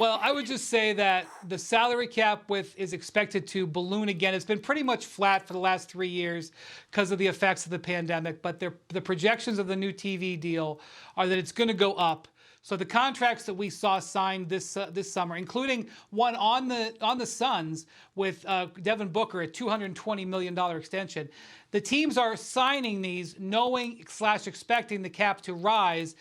Well, I would just say that the salary cap is expected to balloon again. It's been pretty much flat for the last 3 years because of the effects of the pandemic. But the projections of the new TV deal are that it's going to go up. So the contracts that we saw signed this summer, including one on the Suns with Devin Booker, a $220 million extension, the teams are signing these knowing / expecting the cap to rise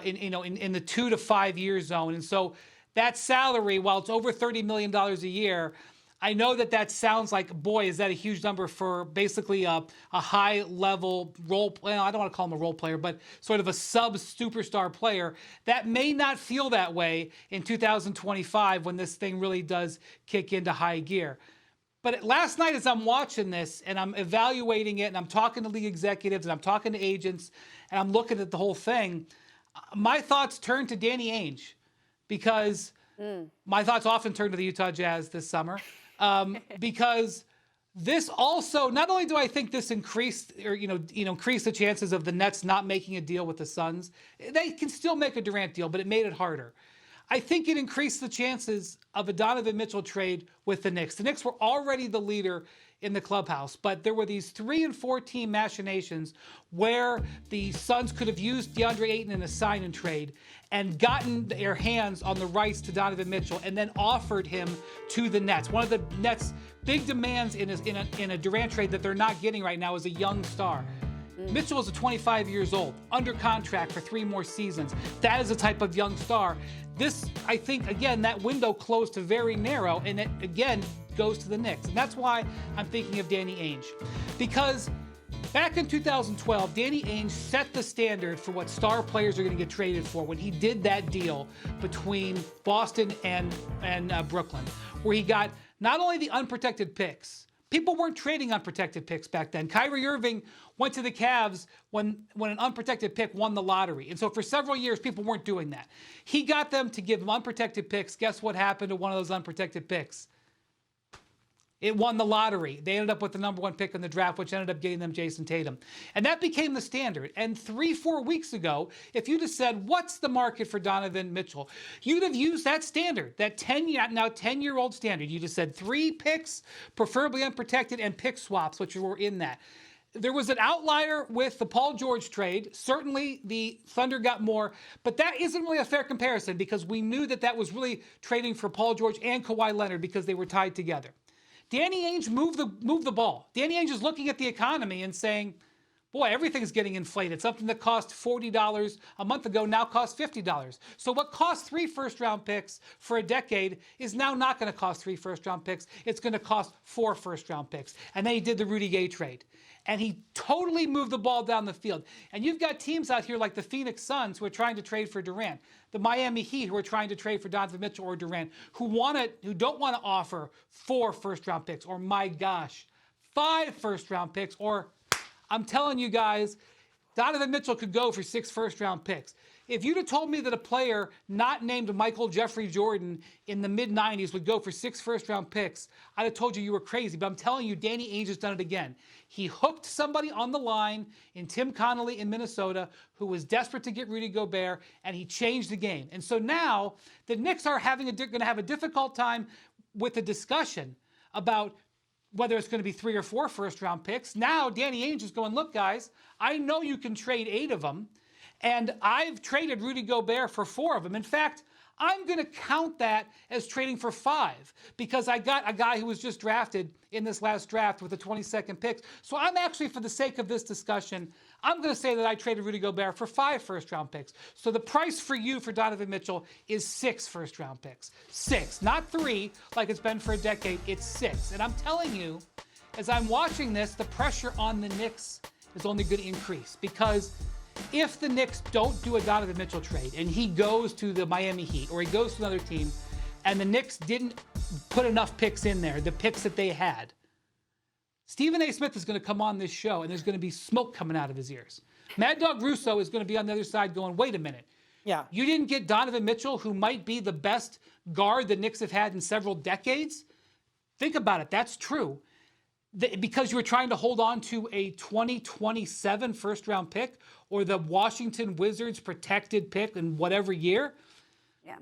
in the 2 to 5 year zone. And so that salary, while it's over $30 million a year, I know that sounds like, boy, is that a huge number for basically a high-level role player. I don't want to call him a role player, but sort of a sub-superstar player. That may not feel that way in 2025 when this thing really does kick into high gear. But last night as I'm watching this and I'm evaluating it and I'm talking to league executives and I'm talking to agents and I'm looking at the whole thing, my thoughts turn to Danny Ainge because my thoughts often turn to the Utah Jazz this summer. Because this also, not only do I think this increased the chances of the Nets not making a deal with the Suns, they can still make a Durant deal, but it made it harder. I think it increased the chances of a Donovan Mitchell trade with the Knicks. The Knicks were already the leader in the clubhouse, but there were these 3 and 4 team machinations where the Suns could have used DeAndre Ayton in a sign and trade and gotten their hands on the rights to Donovan Mitchell and then offered him to the Nets. One of the Nets' big demands in a Durant trade that they're not getting right now is a young star. Mitchell is 25 years old, under contract for 3 more seasons. That is the type of young star. This, I think, again, that window closed to very narrow, and it, again, goes to the Knicks. And that's why I'm thinking of Danny Ainge. Because back in 2012, Danny Ainge set the standard for what star players are going to get traded for when he did that deal between Boston and Brooklyn, where he got not only the unprotected picks. People weren't trading unprotected picks back then. Kyrie Irving went to the Cavs when an unprotected pick won the lottery. And so for several years, people weren't doing that. He got them to give them unprotected picks. Guess what happened to one of those unprotected picks? It won the lottery. They ended up with the number 1 pick in the draft, which ended up getting them Jason Tatum. And that became the standard. And 3-4 weeks ago, if you'd have said, what's the market for Donovan Mitchell? You'd have used that standard, that 10-year-old standard. You just said 3 picks, preferably unprotected, and pick swaps, which were in that. There was an outlier with the Paul George trade. Certainly, the Thunder got more, but that isn't really a fair comparison because we knew that was really trading for Paul George and Kawhi Leonard because they were tied together. Danny Ainge moved the ball. Danny Ainge is looking at the economy and saying, boy, everything's getting inflated. Something that cost $40 a month ago now costs $50. So what cost 3 first-round picks for a decade is now not going to cost 3 first-round picks. It's going to cost 4 first-round picks. And then he did the Rudy Gay trade. And he totally moved the ball down the field. And you've got teams out here like the Phoenix Suns who are trying to trade for Durant, the Miami Heat who are trying to trade for Donovan Mitchell or Durant, who don't want to offer 4 first-round picks, or my gosh, 5 first-round picks, or I'm telling you guys, Donovan Mitchell could go for 6 first-round picks. If you'd have told me that a player not named Michael Jeffrey Jordan in the mid-'90s would go for 6 first-round picks, I'd have told you were crazy. But I'm telling you, Danny Ainge has done it again. He hooked somebody on the line in Tim Connolly in Minnesota who was desperate to get Rudy Gobert, and he changed the game. And so now the Knicks are going to have a difficult time with the discussion about whether it's going to be 3 or 4 first-round picks. Now Danny Ainge is going, look, guys, I know you can trade 8 of them. And I've traded Rudy Gobert for 4 of them. In fact, I'm going to count that as trading for 5 because I got a guy who was just drafted in this last draft with the 22nd pick. So I'm actually, for the sake of this discussion, I'm going to say that I traded Rudy Gobert for 5 first-round picks. So the price for you for Donovan Mitchell is 6 first-round picks. 6, not 3 like it's been for a decade. It's 6. And I'm telling you, as I'm watching this, the pressure on the Knicks is only going to increase because if the Knicks don't do a Donovan Mitchell trade and he goes to the Miami Heat or he goes to another team and the Knicks didn't put enough picks in there, the picks that they had, Stephen A. Smith is going to come on this show and there's going to be smoke coming out of his ears. Mad Dog Russo is going to be on the other side going, wait a minute. Yeah. You didn't get Donovan Mitchell, who might be the best guard the Knicks have had in several decades? Think about it. That's true. Because you were trying to hold on to a 2027 first-round pick or the Washington Wizards protected pick in whatever year?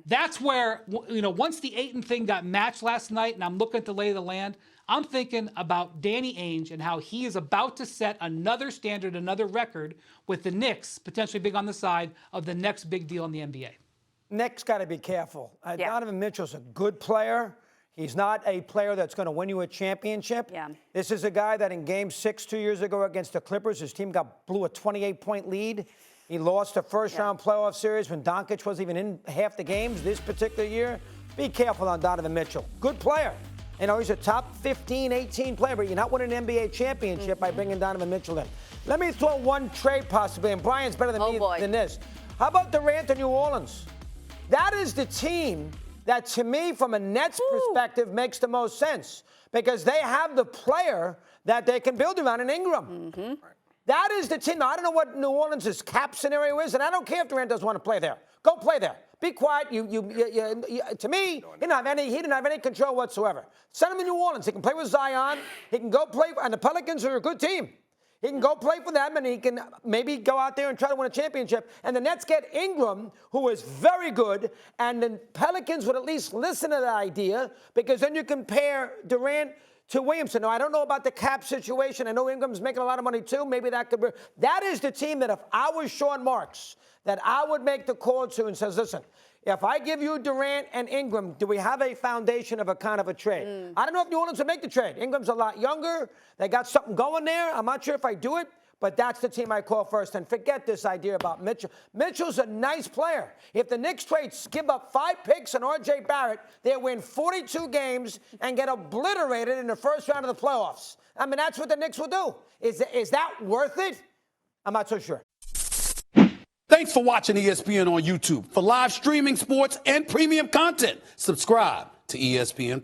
That's where, once the Ayton thing got matched last night and I'm looking at the lay of the land, I'm thinking about Danny Ainge and how he is about to set another standard, another record with the Knicks potentially big on the side of the next big deal in the NBA. Knicks got to be careful. Donovan Mitchell's a good player. He's not a player that's going to win you a championship. This is a guy that in Game 6 2 years ago against the Clippers, his team blew a 28-point lead. He lost a first-round playoff series when Doncic wasn't even in half the games this particular year. Be careful on Donovan Mitchell. Good player. He's a top 15, 18 player, but you're not winning an NBA championship by bringing Donovan Mitchell in. Let me throw one trade possibly, and Brian's better than me than this. How about Durant to New Orleans? That is the team that, to me, from a Nets perspective, makes the most sense because they have the player that they can build around in Ingram. That is the team. Now, I don't know what New Orleans' cap scenario is, and I don't care if Durant doesn't want to play there. Go play there. Be quiet. To me, he didn't have any control whatsoever. Send him to New Orleans. He can play with Zion. He can go play, and the Pelicans are a good team. He can go play for them, and he can maybe go out there and try to win a championship. And the Nets get Ingram, who is very good, and the Pelicans would at least listen to that idea because then you compare Durant to Williamson. Now, I don't know about the cap situation. I know Ingram's making a lot of money, too. Maybe that could be. That is the team that if I was Sean Marks, that I would make the call to and says, listen, if I give you Durant and Ingram, do we have a foundation of a kind of a trade? I don't know if New Orleans would make the trade. Ingram's a lot younger. They got something going there. I'm not sure if I do it, but that's the team I call first. And forget this idea about Mitchell. Mitchell's a nice player. If the Knicks trade, give up 5 picks and R.J. Barrett, they'll win 42 games and get obliterated in the first round of the playoffs. I mean, that's what the Knicks will do. Is that worth it? I'm not so sure. Thanks for watching ESPN on YouTube. For live streaming, sports, and premium content, subscribe to ESPN+.